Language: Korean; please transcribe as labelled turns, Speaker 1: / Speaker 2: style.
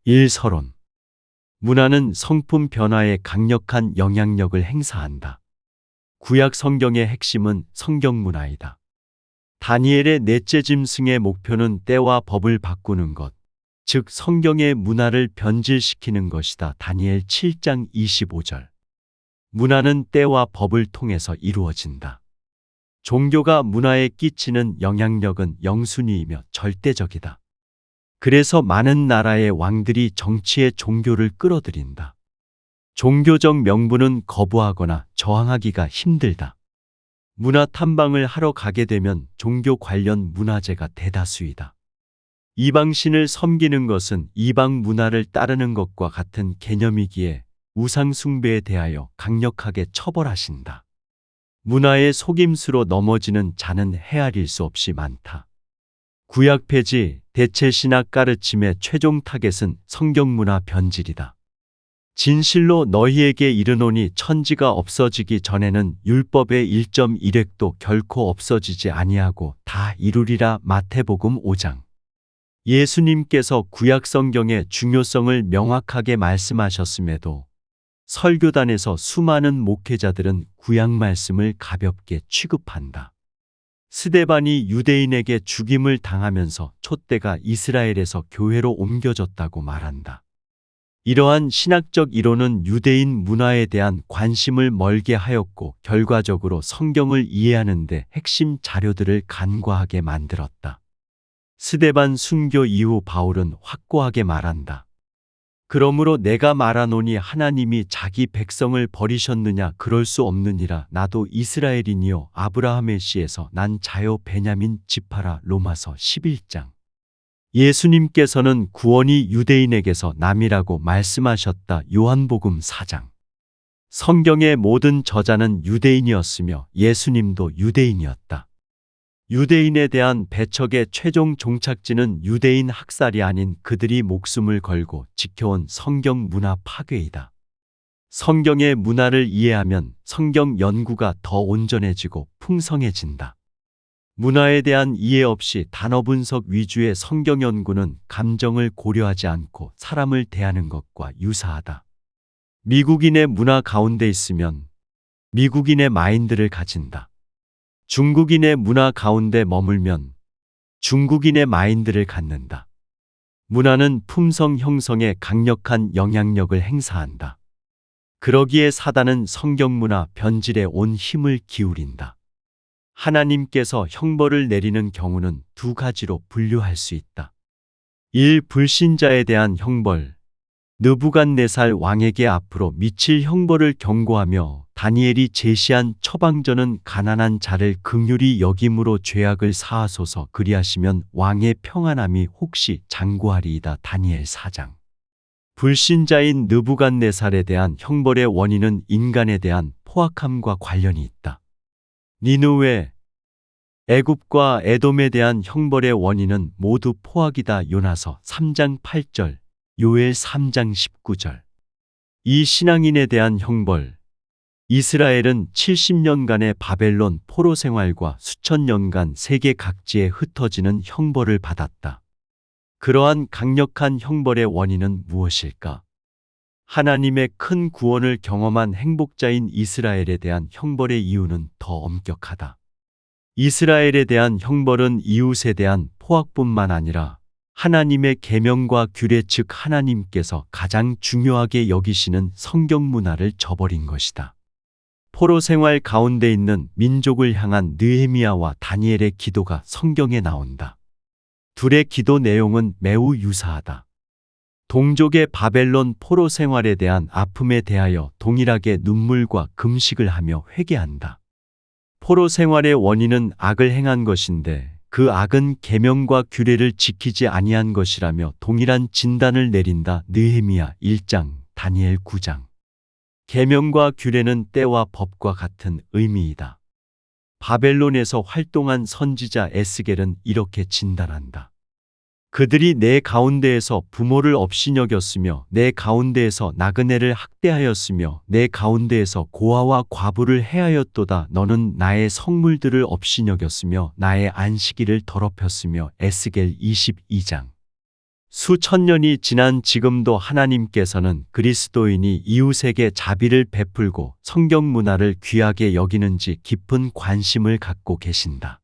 Speaker 1: 일서론. 문화는 성품 변화에 강력한 영향력을 행사한다. 구약 성경의 핵심은 성경 문화이다. 다니엘의 넷째 짐승의 목표는 때와 법을 바꾸는 것, 즉 성경의 문화를 변질시키는 것이다. 다니엘 7장 25절. 문화는 때와 법을 통해서 이루어진다. 종교가 문화에 끼치는 영향력은 영순위이며 절대적이다. 그래서 많은 나라의 왕들이 정치에 종교를 끌어들인다. 종교적 명분은 거부하거나 저항하기가 힘들다. 문화 탐방을 하러 가게 되면 종교 관련 문화재가 대다수이다. 이방신을 섬기는 것은 이방 문화를 따르는 것과 같은 개념이기에 우상 숭배에 대하여 강력하게 처벌하신다. 문화의 속임수로 넘어지는 자는 헤아릴 수 없이 많다. 구약 폐지, 대체 신학 가르침의 최종 타겟은 성경문화 변질이다. 진실로 너희에게 이르노니 천지가 없어지기 전에는 율법의 1.1획도 결코 없어지지 아니하고 다 이루리라. 마태복음 5장. 예수님께서 구약 성경의 중요성을 명확하게 말씀하셨음에도 설교단에서 수많은 목회자들은 구약 말씀을 가볍게 취급한다. 스데반이 유대인에게 죽임을 당하면서 촛대가 이스라엘에서 교회로 옮겨졌다고 말한다. 이러한 신학적 이론은 유대인 문화에 대한 관심을 멀게 하였고 결과적으로 성경을 이해하는 데 핵심 자료들을 간과하게 만들었다. 스데반 순교 이후 바울은 확고하게 말한다. 그러므로 내가 말하노니 하나님이 자기 백성을 버리셨느냐? 그럴 수 없느니라. 나도 이스라엘이니요 아브라함의 씨에서 난 자요 베냐민 지파라. 로마서 11장. 예수님께서는 구원이 유대인에게서 남이라고 말씀하셨다. 요한복음 4장. 성경의 모든 저자는 유대인이었으며 예수님도 유대인이었다. 유대인에 대한 배척의 최종 종착지는 유대인 학살이 아닌 그들이 목숨을 걸고 지켜온 성경 문화 파괴이다. 성경의 문화를 이해하면 성경 연구가 더 온전해지고 풍성해진다. 문화에 대한 이해 없이 단어 분석 위주의 성경 연구는 감정을 고려하지 않고 사람을 대하는 것과 유사하다. 미국인의 문화 가운데 있으면 미국인의 마인드를 가진다. 중국인의 문화 가운데 머물면 중국인의 마인드를 갖는다. 문화는 품성 형성에 강력한 영향력을 행사한다. 그러기에 사단은 성경문화 변질에 온 힘을 기울인다. 하나님께서 형벌을 내리는 경우는 두 가지로 분류할 수 있다. 1. 불신자에 대한 형벌. 느부갓네살 왕에게 앞으로 미칠 형벌을 경고하며 다니엘이 제시한 처방전은 가난한 자를 긍휼히 여김으로 죄악을 사하소서 그리하시면 왕의 평안함이 혹시 장구하리이다. 다니엘 4장. 불신자인 느부갓네살에 대한 형벌의 원인은 인간에 대한 포악함과 관련이 있다. 니느웨, 애굽과 에돔에 대한 형벌의 원인은 모두 포악이다. 요나서 3장 8절, 요엘 3장 19절. 이 신앙인에 대한 형벌. 이스라엘은 70년간의 바벨론 포로 생활과 수천 년간 세계 각지에 흩어지는 형벌을 받았다. 그러한 강력한 형벌의 원인은 무엇일까? 하나님의 큰 구원을 경험한 행복자인 이스라엘에 대한 형벌의 이유는 더 엄격하다. 이스라엘에 대한 형벌은 이웃에 대한 포악뿐만 아니라 하나님의 계명과 규례 즉 하나님께서 가장 중요하게 여기시는 성경 문화를 저버린 것이다. 포로 생활 가운데 있는 민족을 향한 느헤미야와 다니엘의 기도가 성경에 나온다. 둘의 기도 내용은 매우 유사하다. 동족의 바벨론 포로 생활에 대한 아픔에 대하여 동일하게 눈물과 금식을 하며 회개한다. 포로 생활의 원인은 악을 행한 것인데 그 악은 계명과 규례를 지키지 아니한 것이라며 동일한 진단을 내린다. 느헤미야 1장, 다니엘 9장. 계명과 규례는 때와 법과 같은 의미이다. 바벨론에서 활동한 선지자 에스겔은 이렇게 진단한다. 그들이 내 가운데에서 부모를 업신여겼으며 내 가운데에서 나그네를 학대하였으며 내 가운데에서 고아와 과부를 해하였도다. 너는 나의 성물들을 업신여겼으며 나의 안식일을 더럽혔으며. 에스겔 22장. 수천 년이 지난 지금도 하나님께서는 그리스도인이 이웃에게 자비를 베풀고 성경 문화를 귀하게 여기는지 깊은 관심을 갖고 계신다.